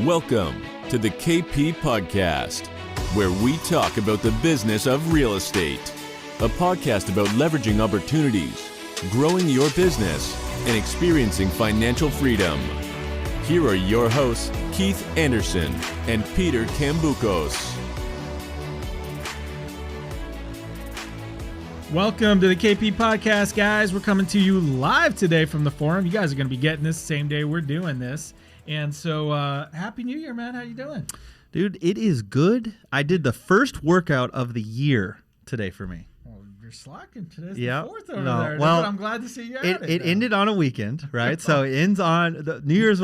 Welcome to the KP Podcast, where we talk about the business of real estate. A podcast about leveraging opportunities, growing your business, and experiencing financial freedom. Here are your hosts, Keith Anderson and Peter Cambukos. Welcome to the KP Podcast, guys. We're coming to you live today from the forum. You guys are going to be getting this the same day we're doing this. And so, Happy New Year, man. How you doing? Dude, it is good. I did the first workout of the year today for me. Well, you're slacking. Today's the 4th over No, there. well, But I'm glad to see you at it. It ended on a weekend, right? So it ends on New Year's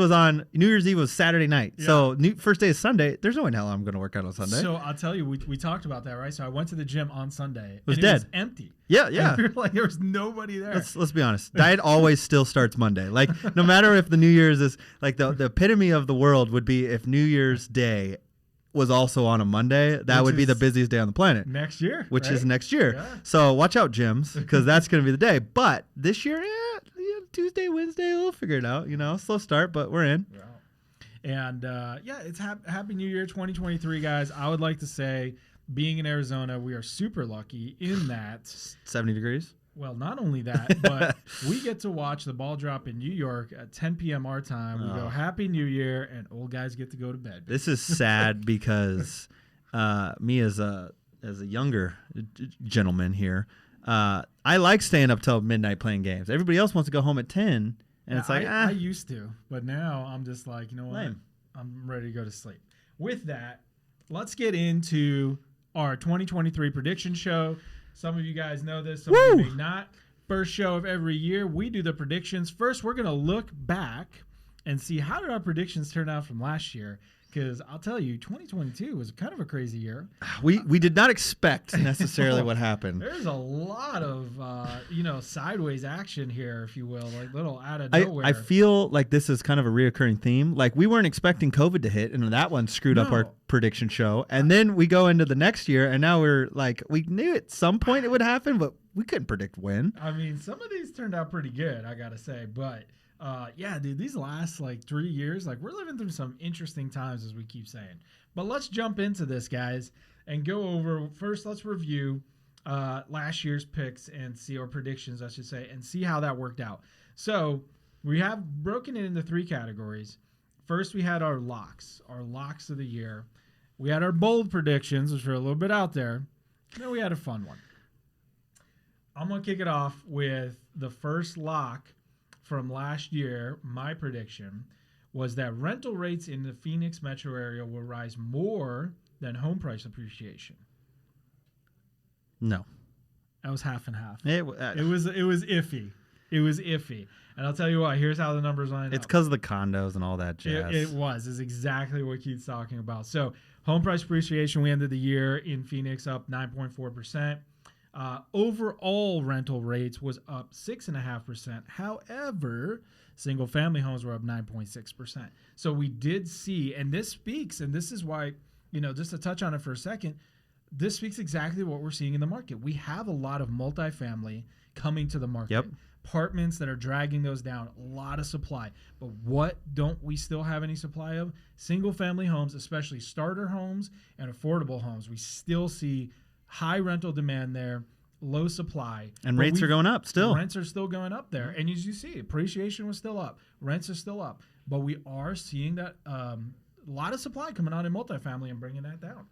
Eve was Saturday night. Yeah. So first day is Sunday. There's no way in hell I'm going to work out on Sunday. So I'll tell you, we talked about that, right? So I went to the gym on Sunday. Was and dead. It was empty. Yeah. And we were like, there was nobody there. Let's be honest. Diet always still starts Monday. Like no matter if the New Year's is like the epitome of the world would be if New Year's Day was also on a Monday, that would be the busiest day on the planet. Next year. Which right? is next year. Yeah. So watch out, gyms, because that's going to be the day. But this year, Tuesday, Wednesday, we'll figure it out. Slow start, but we're in. Yeah. And it's Happy New Year 2023, guys. I would like to say, being in Arizona, we are super lucky in that 70 degrees. Well, not only that, but we get to watch the ball drop in New York at 10 p.m. our time. We go Happy New Year, and old guys get to go to bed. This is sad because me as a younger gentleman here, I like staying up till midnight playing games. Everybody else wants to go home at 10, and it's like, I used to, but now I'm just like, you know what? Lame. I'm ready to go to sleep. With that, let's get into our 2023 prediction show. Some of you guys know this, some of you may not. First show of every year, we do the predictions. First, we're going to look back and see how did our predictions turn out from last year. Because I'll tell you, 2022 was kind of a crazy year. We did not expect necessarily what happened. There's a lot of sideways action here, if you will, like little out of nowhere. I feel like this is kind of a reoccurring theme. Like we weren't expecting COVID to hit, and that one screwed up our prediction show. And then we go into the next year, and now we're like, we knew at some point it would happen, but we couldn't predict when. I mean, some of these turned out pretty good, I gotta say, but. Dude, these last 3 years, we're living through some interesting times, as we keep saying. But let's jump into this, guys, and go over. First, let's review last year's picks and see our predictions, I should say, and see how that worked out. So we have broken it into 3 categories. First, we had our locks of the year. We had our bold predictions, which were a little bit out there. Then we had a fun one. I'm going to kick it off with the first lock from last year. My prediction was that rental rates in the Phoenix metro area will rise more than home price appreciation. No. That was half and half. It was iffy. It was iffy. And I'll tell you what, here's how the numbers line up. It's because of the condos and all that jazz. It is exactly what Keith's talking about. So home price appreciation, we ended the year in Phoenix up 9.4%. Overall rental rates was up 6.5%. However, single family homes were up 9.6%. So we did see, and this speaks, and this is why, just to touch on it for a second, this speaks exactly what we're seeing in the market. We have a lot of multifamily coming to the market. Yep. Apartments that are dragging those down, a lot of supply. But what don't we still have any supply of? Single family homes, especially starter homes and affordable homes. We still see high rental demand there, low supply. And rates are going up still. Rents are still going up there. And as you see, appreciation was still up. Rents are still up. But we are seeing that a lot of supply coming on in multifamily and bringing that down.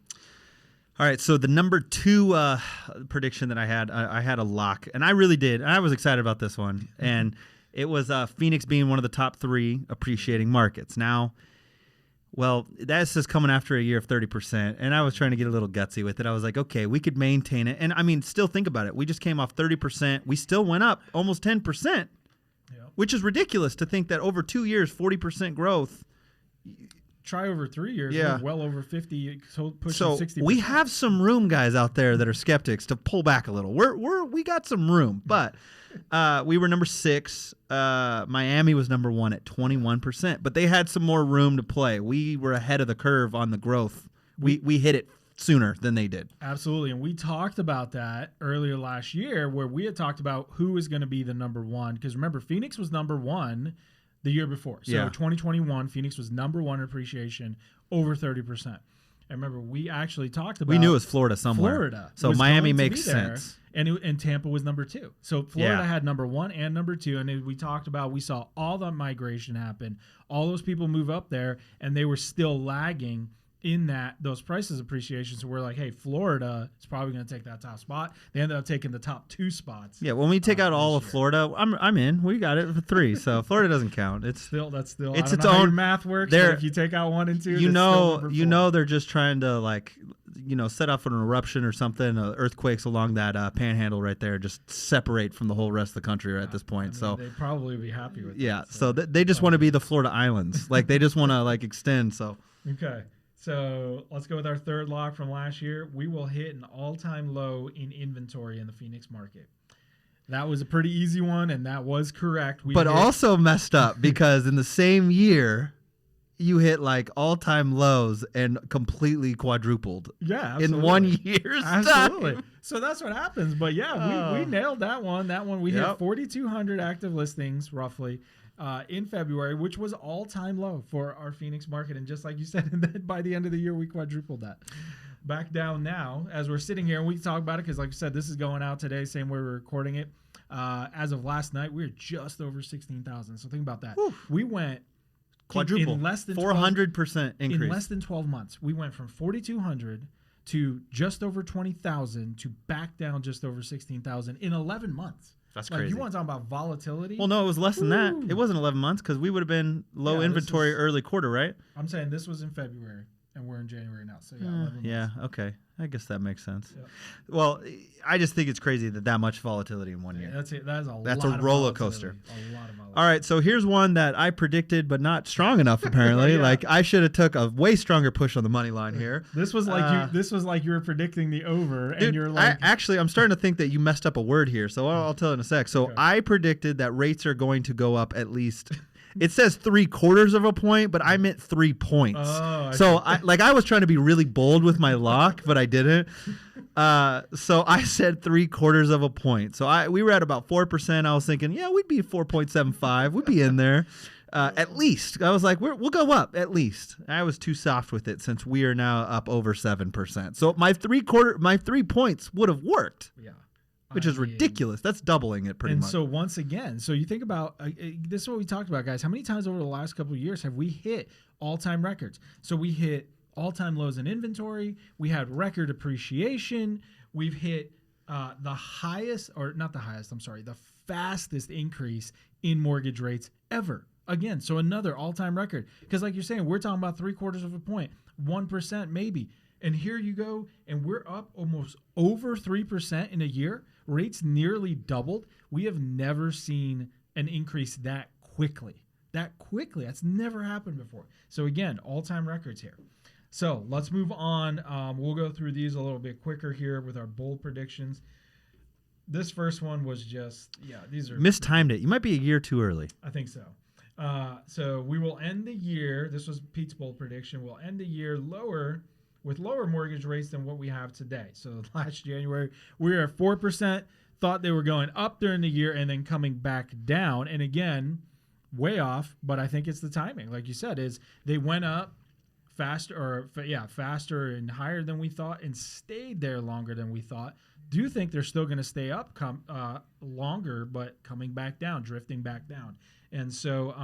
All right, so the number 2 prediction that I had a lock, and I really did. And I was excited about this one. And it was Phoenix being one of the top 3 appreciating markets. Now, well, that's just coming after a year of 30%, and I was trying to get a little gutsy with it. I was like, okay, we could maintain it. And, I mean, still think about it. We just came off 30%. We still went up almost 10%, which is ridiculous to think that over 2 years, 40% growth. Try over 3 years, yeah. We're well over 50, pushing so 60%. We have some room, guys, out there that are skeptics to pull back a little. We got some room, but we were number 6. Miami was number 1 at 21%, but they had some more room to play. We were ahead of the curve on the growth. We hit it sooner than they did. Absolutely, and we talked about that earlier last year, where we had talked about who was going to be the number 1. Because remember, Phoenix was number 1 the year before. So Yeah. 2021, Phoenix was number 1 in appreciation, over 30%. I remember we actually talked about. We knew it was Florida somewhere. Florida. So was Miami going to makes be there, sense. and Tampa was number 2. So Florida Yeah. had number 1 and number 2, and we talked about, we saw all the migration happen, all those people move up there, and they were still lagging in those prices appreciation. So we're like, hey, Florida is probably going to take that top spot. They ended up taking the top 2 spots. Yeah, when we take out all this of year. Florida, I'm in. We got it for 3, so Florida doesn't count. It's That's still It's I don't its know how your own- math works. there- But if you take out 1 and 2, you that's still know number you 4. know they're just trying to set off an eruption or something, earthquakes along that panhandle right there, just separate from the whole rest of the country at this point. I mean, So they'd probably be happy with yeah, that. so they just want to be the Florida Islands, like they just want to extend. So Okay. So let's go with our third lock from last year. We will hit an all-time low in inventory in the Phoenix market. That was a pretty easy one, and that was correct. but also messed up because in the same year, you hit all-time lows and completely quadrupled yeah, in absolutely. 1 year's Absolutely. time. So that's what happens. But yeah, we nailed that one. That one we hit Yep. 4,200 active listings roughly in February, which was all-time low for our Phoenix market. And just like you said, and then by the end of the year, we quadrupled that. Back down now as we're sitting here, and we can talk about it because, like I said, this is going out today, same way we're recording it. As of last night, we were just over 16,000. So think about that. Whew. We went Quadruple. in less than 400% increase. in less than 12 months. We went from 4,200 to just over 20,000 to back down just over 16,000 in 11 months. That's Like, crazy. you want to talk about volatility? Well, no, it was less than that. Woo. It wasn't 11 months because we would have been low Yeah, this inventory is- early quarter, right? I'm saying this was in February, and we're in January now. So, yeah, 11 months. Yeah, okay. I guess that makes sense. Yeah. Well, I just think it's crazy that much volatility in 1 Yeah, year. that's it. That is a That's lot a of roller volatility. coaster. A lot of volatility. All right, so here's one that I predicted, but not strong enough apparently. Yeah. I should have took a way stronger push on the money line here. This was like This was like you were predicting the over, and Dude, you're like, I'm starting to think that you messed up a word here, so I'll tell in a sec. So Okay. I predicted that rates are going to go up at least. It says 3/4 of a point, but I meant 3 points. Oh, I so see. I was trying to be really bold with my lock, but I didn't. So I said 3/4 of a point. So we were at about 4%. I was thinking, yeah, we'd be 4.75. We'd be in there. At least. I was like, we'll go up at least. I was too soft with it since we are now up over 7%. So my 3 points would have worked, yeah. which I is mean, ridiculous. That's doubling it pretty and much. so once again, so you think about this is what we talked about, guys. How many times over the last couple of years have we hit all-time records? So we hit all-time lows in inventory. We had record appreciation. We've hit the highest, or not the highest, I'm sorry, the fastest increase in mortgage rates ever. Again, so another all-time record. Because like you're saying, we're talking about 3/4 of a point, 1% maybe. And here you go, and we're up almost over 3% in a year. Rates nearly doubled. We have never seen an increase that quickly. That quickly. That's never happened before. So again, all-time records here. So let's move on. We'll go through these a little bit quicker here with our bold predictions. This first one was just, these are... Mistimed it. You might be a year too early. I think so. So we will end the year, this was Pete's bold prediction, we'll end the year with lower mortgage rates than what we have today. So last January, we were at 4%, thought they were going up during the year and then coming back down. And again, way off, but I think it's the timing. Like you said, is they went up faster and higher than we thought and stayed there longer than we thought. Do think they're still going to stay up longer, but coming back down, drifting back down. And so,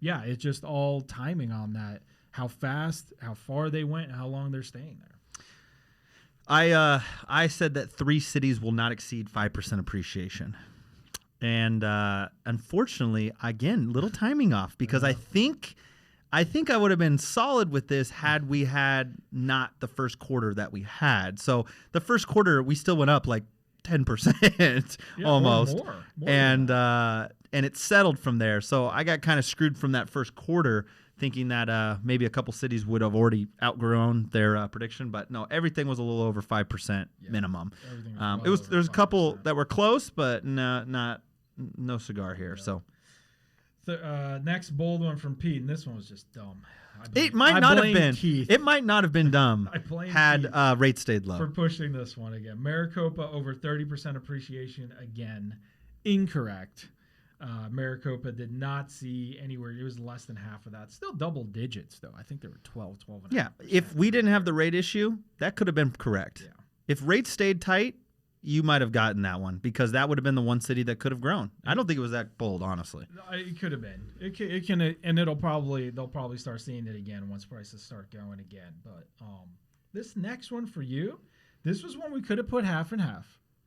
it's just all timing on that. How fast, how far they went, and how long they're staying there. I said that 3 cities will not exceed 5% appreciation. And unfortunately, again, little timing off because I think I would have been solid with this had we had not the first quarter that we had. So the first quarter, we still went up like 10% almost. More And it settled from there. So I got kind of screwed from that first quarter thinking that maybe a couple cities would have already outgrown their prediction. But no, everything was a little over 5% minimum. There's a couple that were close, but no cigar here. So. Next bold one from Pete, and this one was just dumb. It might not have been. Keith It might not have been dumb I blame had Keith rates stayed low. for pushing this one again. Maricopa over 30% appreciation again. Incorrect. Maricopa did not see anywhere. It was less than half of that. Still double digits, though. I think they were 12 and a half. Yeah, if we didn't have the rate issue, that could have been correct. Yeah. If rates stayed tight, you might have gotten that one because that would have been the one city that could have grown. I don't think it was that bold, honestly. It could have been. It can, and they'll probably start seeing it again once prices start going again. But this next one for you, this was one we could have put half and half.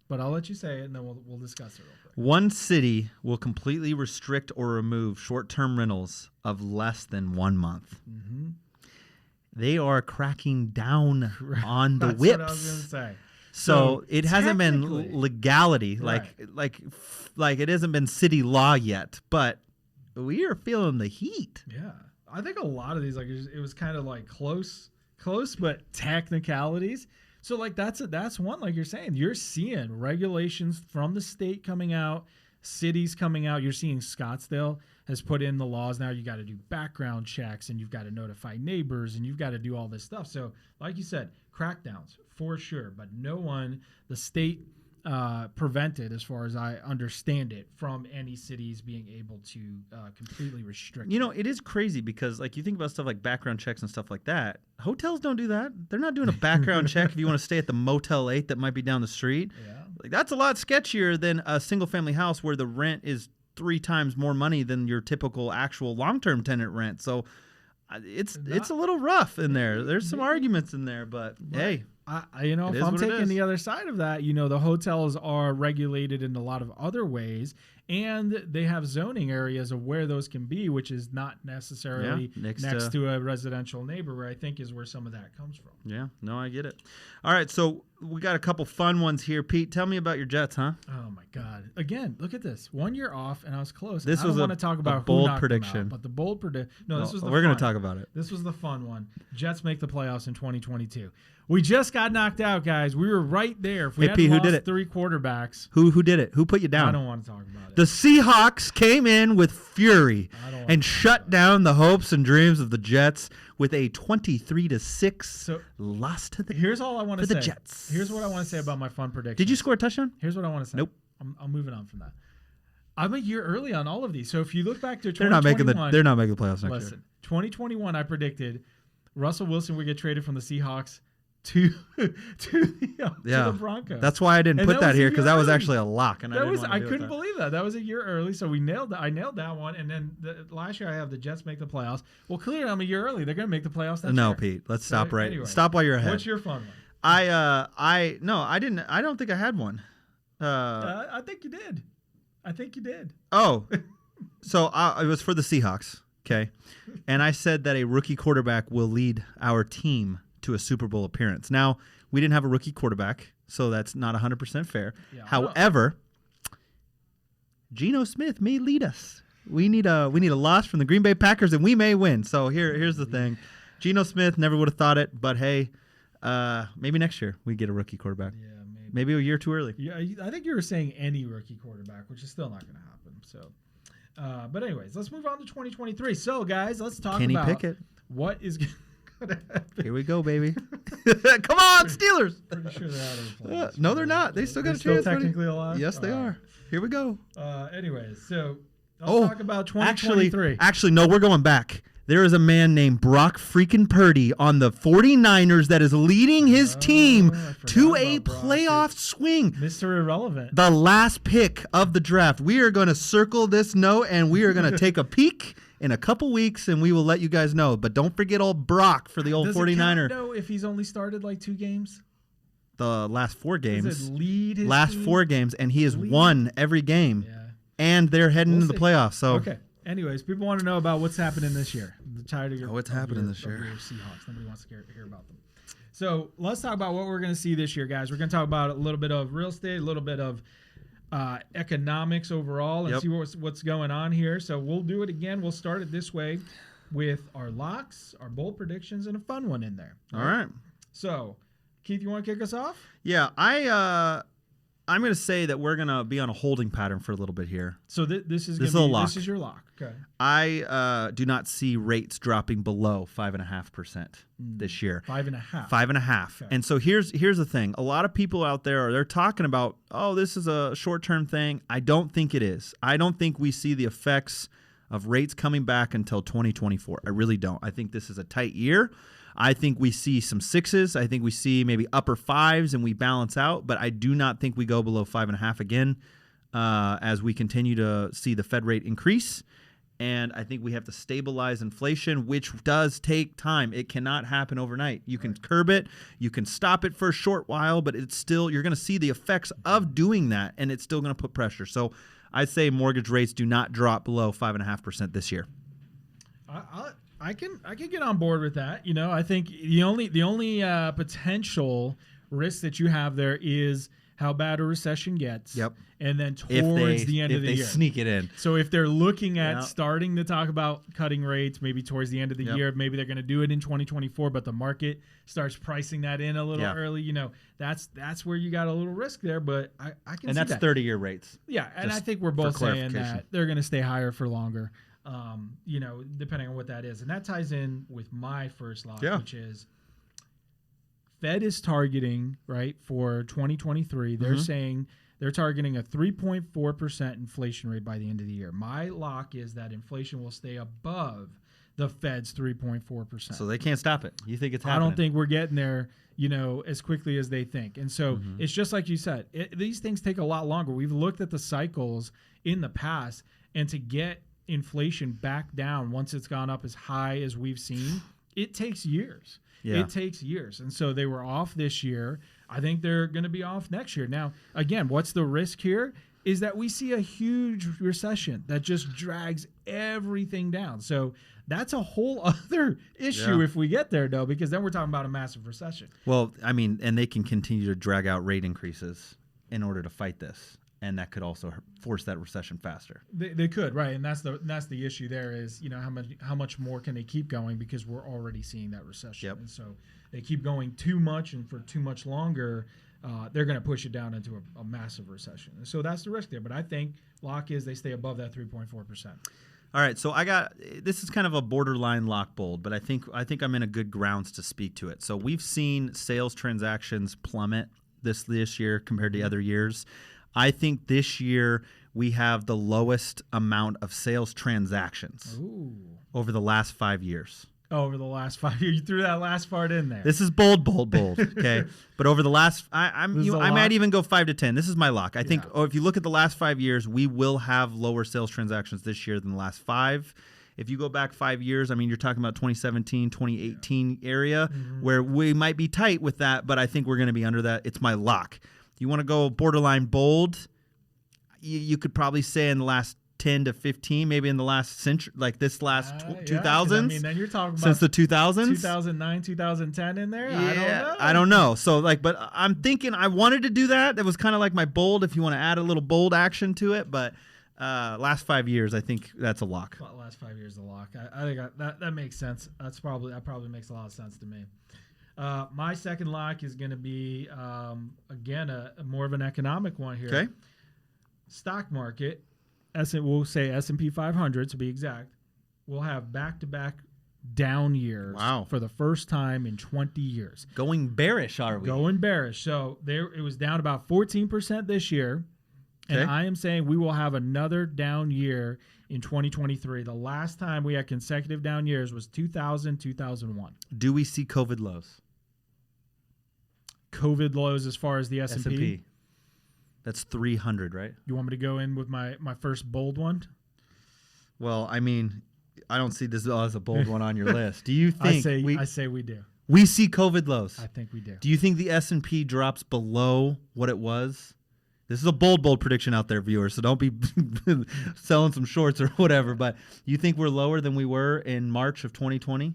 But I'll let you say it, and then we'll discuss it real quick. One city will completely restrict or remove short-term rentals of less than 1 month. Mm-hmm. They are cracking down on the That's whips. what I was going to say. So it hasn't been technically- legality, Right. like it hasn't been city law yet, but we are feeling the heat. Yeah, I think a lot of these, like, it was kind of like close, but technicalities. So like that's one, like you're saying, you're seeing regulations from the state coming out, cities coming out. You're seeing Scottsdale has put in the laws now. You got to do background checks, and you've got to notify neighbors, and you've got to do all this stuff. So like you said, crackdowns for sure, but no one, the state prevented, as far as I understand it, from any cities being able to completely restrict. You know, it is crazy because, like, you think about stuff like background checks and stuff like that. Hotels don't do that. They're not doing a background check if you want to stay at the Motel 8 that might be down the street. Yeah. Like, that's a lot sketchier than a single-family house where the rent is 3 times more money than your typical actual long-term tenant rent. So it's a little rough in there. There's some arguments in there, but hey. If is I'm what it taking is. the other side of that, the hotels are regulated in a lot of other ways, and they have zoning areas of where those can be, which is not necessarily next to a residential neighbor, where I think is where some of that comes from. Yeah, no, I get it. All right, so we got a couple fun ones here. Pete, tell me about your Jets, huh? Oh my God! Again, look at this. 1 year off, and I was close. This I was don't a want to talk about bold who knocked them prediction. out, but the bold prediction. No, this was the we're going fun. to talk about it. This was the fun one. Jets make the playoffs in 2022. We just got knocked out, guys. We were right there. If we Hey, had Pete, who lost did it? 3 quarterbacks, Who did it? Who put you I down? don't want to talk about it. The Seahawks came in with fury I don't wanna and talk shut about down the hopes and dreams of the Jets with a 23-6 So loss to the. here's all I want to For say. the Jets. Here's what I want to say about my fun prediction. Did you score a touchdown? Here's what I want to say. Nope. I'm moving on from that. I'm a year early on all of these. So if you look back to They're not making 2021, They're not making the playoffs next listen, 2021, I predicted Russell Wilson would get traded from the Seahawks to the Broncos. year. That's why I didn't And put that that was a here year because that was early. actually a lock, and I didn't want to I do it couldn't that. believe that. That was a year early, so I nailed that one. And then last year I have the Jets make the playoffs. Well, clearly I'm a year early. They're going to make the playoffs next No, year. Pete. Let's So, stop right. anyway, Stop while you're ahead. What's your fun one? I didn't. I don't think I had one. I think you did. Oh, so it was for the Seahawks. Okay, and I said that a rookie quarterback will lead our team to a Super Bowl appearance. Now we didn't have a rookie quarterback, so that's not 100% fair. Yeah, However, Geno Smith may lead us. We need a loss from the Green Bay Packers, and we may win. So here's the thing: Geno Smith, never would have thought it, but hey, maybe next year we get a rookie quarterback. Yeah, Maybe a year too early. Yeah, I think you were saying any rookie quarterback, which is still not going to happen. So, but anyways, let's move on to 2023. So, guys, let's talk Kenny about Pickett. what is going to happen. Here we go, baby. Come on, Steelers. Pretty sure they're out of the playoffs. No, they're not. They still got a They're chance. still buddy. technically alive? Yes, they All are. Here we go. Anyways, so let's talk about 2023. Actually, no, we're going back. There is a man named Brock freaking Purdy on the 49ers that is leading his team I forgot to a about Brock. playoff swing. Mr. Irrelevant. The last pick of the draft. We are going to circle this note and we are going to take a peek in a couple weeks and we will let you guys know. But don't forget old Brock for the old Does 49er. it count, though, if he's only started like 2 games? The last 4 Does games. it lead his Last team? 4 games, and he has Lead? won every game. Yeah. And they're heading We'll into the see. playoffs. So Okay. Anyways, people want to know about what's happening this year. I'm tired of your What's of happening your- this year? of your Seahawks. Nobody wants to hear about them. So let's talk about what we're going to see this year, guys. We're going to talk about a little bit of real estate, a little bit of economics overall, and Yep. see what's going on here. So we'll do it again. We'll start it this way with our locks, our bold predictions, and a fun one in there. all right. So, Keith, you want to kick us off? Yeah, I'm going to say that we're going to be on a holding pattern for a little bit here. So this is This gonna is a be, lock. This is your lock. Okay. I do not see rates dropping below 5.5% this year. 5.5. 5.5. Okay. And so here's the thing. A lot of people out there they're talking about, oh, this is a short-term thing. I don't think it is. I don't think we see the effects of rates coming back until 2024. I really don't. I think this is a tight year. I think we see some 6s. I think we see maybe upper 5s and we balance out, but I do not think we go below 5.5 again as we continue to see the Fed rate increase. And I think we have to stabilize inflation, which does take time. It cannot happen overnight. You can curb it, you can stop it for a short while, but it's still, you're going to see the effects of doing that, and it's still going to put pressure. So I'd say mortgage rates do not drop below 5.5% this year. I can get on board with that. You know, I think the only potential risk that you have there is how bad a recession gets. Yep. And then towards the end of the year, if they sneak it in. So if they're looking at Yep. starting to talk about cutting rates, maybe towards the end of the Yep. year, maybe they're going to do it in 2024, but the market starts pricing that in a little Yeah. early. You know, that's where you got a little risk there. But I can And see that's that. 30-year rates. Yeah, and I Just think we're for both saying clarification. that they're going to stay higher for longer. You know, depending on what that is, and that ties in with my first lock, Yeah. which is Fed is targeting right for 2023. They're Mhm. saying they're targeting a 3.4% inflation rate by the end of the year. My lock is that inflation will stay above the Fed's 3.4%. So they can't stop it. You think it's I happening? don't think we're getting there, you know, as quickly as they think. And so it's just like you said, these things take a lot longer. We've looked at the cycles in the past, and to get inflation back down once it's gone up as high as we've seen, it takes years. Yeah. It takes years. And so they were off this year. I think they're going to be off next year. Now, again, what's the risk here is that we see a huge recession that just drags everything down. So that's a whole other issue Yeah. if we get there, though, because then we're talking about a massive recession. Well, I mean, and they can continue to drag out rate increases in order to fight this. And that could also force that recession faster. They could, right? And that's the issue there is, you know, how much more can they keep going, because we're already seeing that recession. Yep. And so they keep going too much and for too much longer, they're going to push it down into a massive recession. And so that's the risk there. But I think lock is they stay above that 3.4%. All right, so this is kind of a borderline lock bold, but I think I'm in a good grounds to speak to it. So we've seen sales transactions plummet this year compared to other years. I think this year we have the lowest amount of sales transactions Ooh. over the last 5 years. Over the last 5 years, you threw that last part in there. This is bold, okay? But over the last, I This is a might lock? even go 5 to 10. This is my lock. I think Yeah. if you look at the last 5 years, we will have lower sales transactions this year than the last 5. If you go back 5 years, I mean, you're talking about 2017, 2018 area where we might be tight with that, but I think we're going to be under that. It's my lock. You want to go borderline bold? You could probably say in the last 10 to 15, maybe in the last century, like this last Yeah, 'cause 2000s. I mean, then you're talking about Since the 2000s? 2009, 2010 in there? Yeah, I don't know. So but I'm thinking I wanted to do that. That was kind of like my bold, if you want to add a little bold action to it. But last 5 years, I think that's a lock. Well, last 5 years, the lock. I think that makes sense. That probably makes a lot of sense to me. My second lock is going to be again a more of an economic one here. Okay. Stock market. We'll say S&P 500 to be exact. We'll have back-to-back down years. Wow. For the first time in 20 years. Going bearish, are we? Going bearish. So it was down about 14% this year. And Okay. I am saying we will have another down year in 2023. The last time we had consecutive down years was 2000, 2001. Do we see COVID lows? COVID lows as far as the S&P. S&P. That's 300, right? You want me to go in with my first bold one? Well, I mean, I don't see this as a bold one on your list. Do you think I say we do. we see COVID lows? I think we do. Do you think the S&P drops below what it was? This is a bold prediction out there, viewers, so don't be selling some shorts or whatever. But you think we're lower than we were in March of 2020?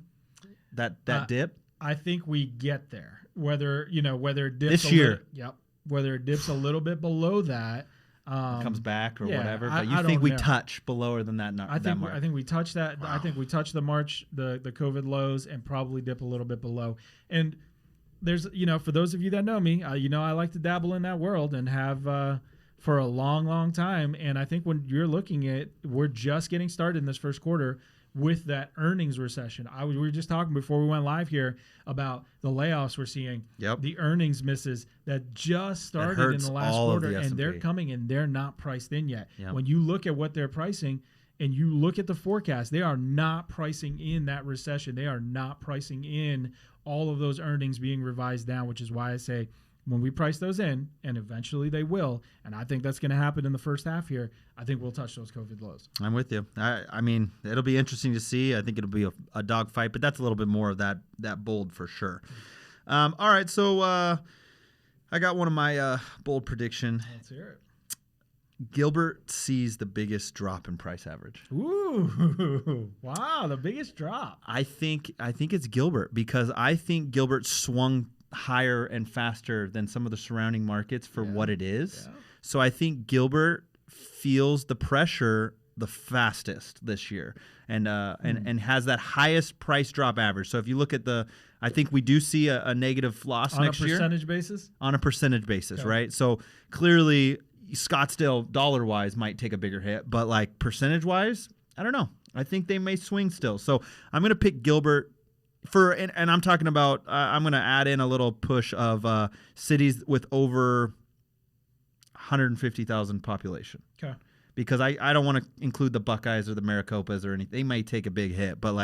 That dip? I think we get there. Whether it dips This a year. little, yep. Whether it dips a little bit below that, Comes back or yeah, whatever. I But you don't think we know. touch below than that, I think mark? I think we touched that. Wow. I think we touched the March, the COVID lows, and probably dip a little bit below. And there's, for those of you that know me, I like to dabble in that world and have for a long, long time. And I think when you're looking at, we're just getting started in this first quarter with that earnings recession. We were just talking before we went live here about the layoffs we're seeing, the earnings misses that just started in the last quarter, and they're coming and they're not priced in yet. When you look at what they're pricing and you look at the forecast, they are not pricing in that recession. They are not pricing in all of those earnings being revised down, which is why I say when we price those in, and eventually they will, and I think that's going to happen in the first half here, I think we'll touch those COVID lows. I'm with you. I mean, it'll be interesting to see. I think it'll be a dog fight, but that's a little bit more of that bold for sure. All right, so I got one of my bold prediction. Let's hear it. Gilbert sees the biggest drop in price average. Ooh, wow, the biggest drop. I think it's Gilbert, because I think Gilbert swung higher and faster than some of the surrounding markets for what it is. Yeah. So I think Gilbert feels the pressure the fastest this year, and has that highest price drop average. So if you look at I think we do see a negative loss next year. On a percentage basis? On a percentage basis, right? So clearly Scottsdale dollar-wise might take a bigger hit, but like percentage-wise, I don't know. I think they may swing still. So I'm going to pick Gilbert and I'm talking about, I'm going to add in a little push of cities with over 150,000 population. Okay. Because I don't want to include the Buckeyes or the Maricopas or anything. They may take a big hit, but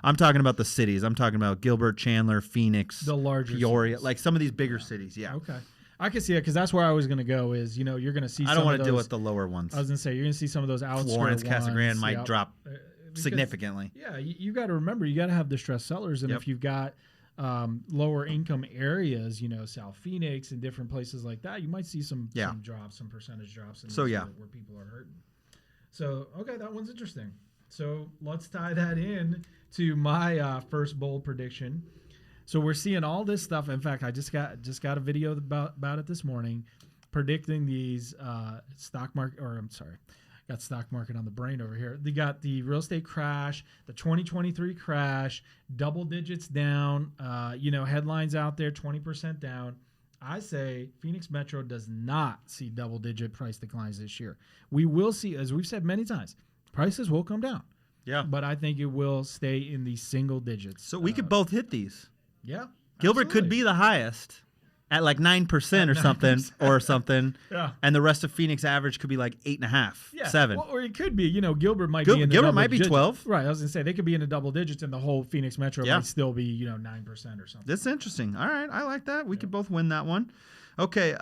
I'm talking about the cities. I'm talking about Gilbert, Chandler, Phoenix, the larger Peoria, cities. like some of these bigger cities. Yeah. Okay. I can see it, because that's where I was going to go is, you're going to see I don't want to deal with the lower ones. I was going to say, you're going to see some of those outskirts. Florence, Casa Grande might drop significantly. Yeah, you got to remember, you got to have distressed sellers. And if you've got lower income areas, South Phoenix and different places like that, you might see some drops, some percentage drops where people are hurting. So, okay, that one's interesting. So let's tie that in to my first bold prediction. So we're seeing all this stuff. In fact, I just got a video about it this morning, predicting these stock market on the brain over here. They got the real estate crash, the 2023 crash, double digits down, headlines out there, 20% down. I say Phoenix Metro does not see double-digit price declines this year. We will see, as we've said many times, prices will come down. Yeah. But I think it will stay in the single digits. So we could both hit these. Yeah. Gilbert could be the highest at like 9% or something. Yeah. And the rest of Phoenix average could be like 8.5, 7. Well, or it could be, Gilbert might be in the Gilbert might be 12. Right. I was going to say they could be in the double digits and the whole Phoenix Metro might still be, 9% or something. That's interesting. All right. I like that. We could both win that one. Okay.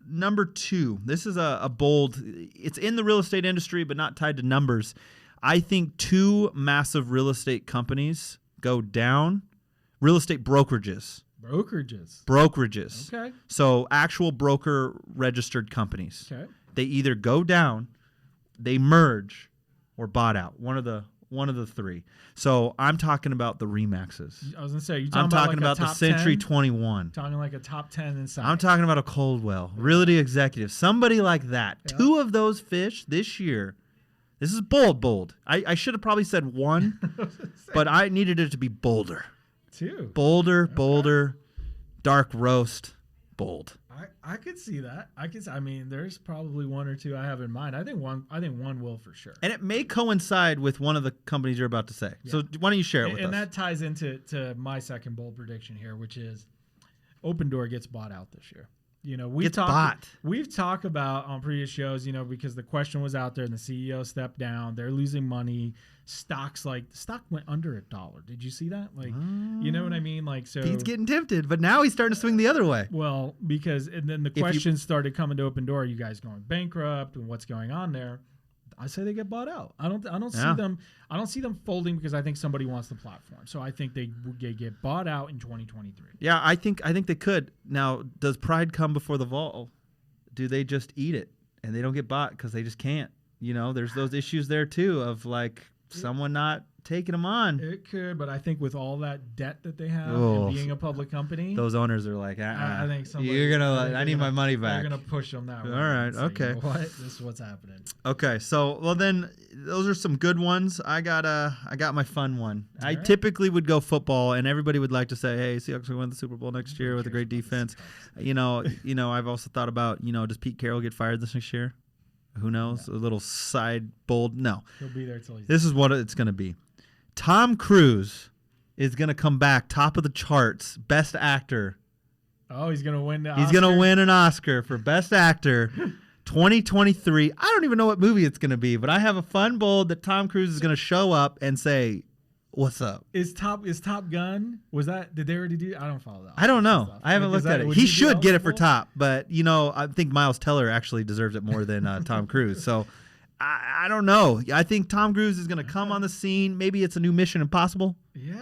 Number 2. This is a bold, it's in the real estate industry, but not tied to numbers. I think 2 massive real estate companies go down. Real estate brokerages. Okay. So actual broker registered companies. Okay. They either go down, they merge, or bought out. One of the 3. So I'm talking about the Remaxes. I was gonna say I'm talking about the Century 21. Talking like a top 10 inside. I'm talking about a Coldwell, Realty Executive, somebody like that. Yeah. 2 of those fish this year. This is bold. I should have probably said 1, but I needed it to be bolder. 2. Bolder, dark roast, bold. I could see that. I mean, there's probably 1 or 2 I have in mind. I think one will for sure. And it may coincide with one of the companies you're about to say. Yeah. So why don't you share it with us? And that ties into my second bold prediction here, which is Opendoor gets bought out this year. We've talked about on previous shows, because the question was out there and the CEO stepped down. They're losing money. Stock went under $1. Did you see that? You know what I mean? So he's getting tempted, but now he's starting to swing the other way. Well, and then the questions started coming to Opendoor. Are you guys going bankrupt and what's going on there? I say they get bought out. I don't see them folding because I think somebody wants the platform. So I think they get bought out in 2023. Yeah, I think they could. Now, does pride come before the fall? Do they just eat it and they don't get bought because they just can't? There's those issues there too of someone not taking them on. It could, but I think with all that debt that they have Oh, and being a public company, Those owners are like, I think I need my money back. They're gonna push them that way. All right, and say, okay. You know what? This is what's happening. Okay, so well then those are some good ones. I got my fun one. All I right. typically would go football, and everybody would like to say, "Hey, Seahawks will win the Super Bowl next year with a great defense." You know, I've also thought about, does Pete Carroll get fired this next year? Who knows? A little side bold. No, He'll be there till he's. this is what it's going to be. Tom Cruise is going to come back top of the charts, best actor. Oh, he's gonna win the He's Oscar? going to win an Oscar for best actor 2023. I don't even know what movie it's going to be, but I have a fun bold that Tom Cruise is going to show up and say, "What's up?" Is Top Gun? Was that? Did they already do? I don't follow that. I don't know. Stuff. I haven't Like, is looked at that- it. would He be should get it for eligible? top, but I think Miles Teller actually deserves it more than Tom Cruise. So I don't know. I think Tom Cruise is going to come on the scene. Maybe it's a new Mission Impossible. Yeah.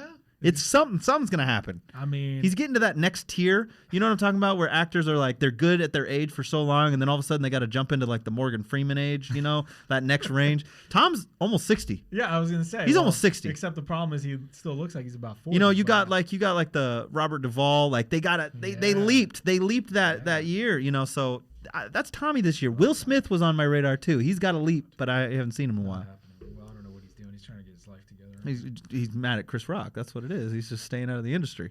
It's something's going to happen. I mean, He's getting to that next tier. You know what I'm talking about? Where actors are like, they're good at their age for so long, and then all of a sudden they got to jump into like the Morgan Freeman age, that next range. Tom's almost 60. yeah. I was gonna say He's almost 60. Except the problem is he still looks like he's about 40. You got but- like the Robert Duvall, like they Yeah. leaped that year, so that's Tommy this year. Will Smith was on my radar too. He's got a leap, but I haven't seen him in a while. Well, I don't know what he's doing. He's trying to get his life together. He's mad at Chris Rock. That's what it is. He's just staying out of the industry.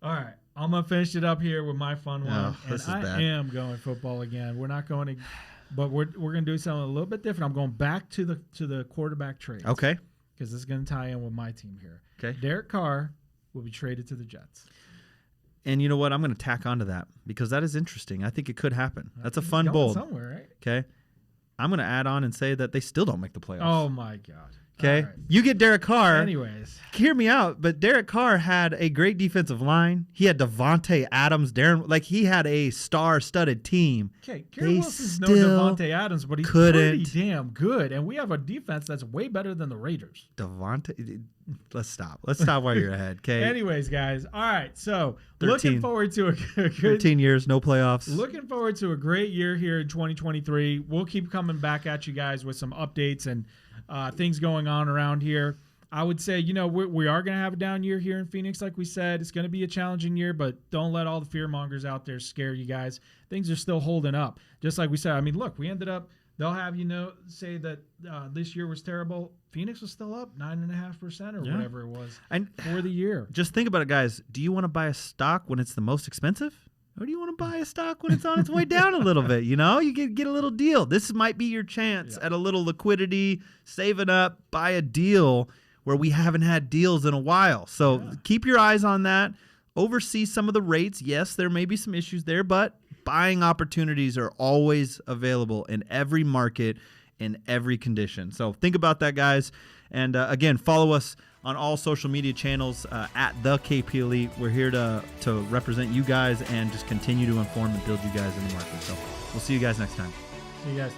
All right, I'm gonna finish it up here with my fun one, Oh, and this is I bad. am going football again. We're not going to, but we're gonna do something a little bit different. I'm going back to the quarterback trade. Okay. Because this is gonna tie in with my team here. Okay. Derek Carr will be traded to the Jets. And you know what? I'm going to tack onto that because that is interesting. I think it could happen. That's a He's fun going bold. somewhere, right? Okay. I'm going to add on and say that they still don't make the playoffs. Oh my God. Okay. All right. You get Derek Carr. Anyways, Hear me out, but Derek Carr had a great defensive line. He had Devontae Adams, he had a star-studded team. okay, They Garrett Wilson's no still Devontae Adams, but he's couldn't. pretty damn good, and we have a defense that's way better than the Raiders. Let's stop. Let's stop while you're ahead, okay? Anyways, guys, all right. So 13. looking forward to a good 13 years, no playoffs. Looking forward to a great year here in 2023. We'll keep coming back at you guys with some updates and things going on around here. I would say, we are going to have a down year here in Phoenix, like we said. It's going to be a challenging year, but don't let all the fear mongers out there scare you guys. Things are still holding up. Just like we said, I mean, look, we ended up, they'll have say that this year was terrible. Phoenix was still up 9.5% or whatever it was for the year. Just think about it, guys. Do you want to buy a stock when it's the most expensive? Or do you want to buy a stock when it's on its way down a little bit? You get a little deal. This might be your chance at a little liquidity, saving up, buy a deal where we haven't had deals in a while. So keep your eyes on that. Oversee some of the rates. Yes, there may be some issues there, but buying opportunities are always available in every market, in every condition. So think about that, guys. And again, follow us on all social media channels at the KP Elite. We're here to represent you guys and just continue to inform and build you guys in the market. So we'll see you guys next time. See you guys.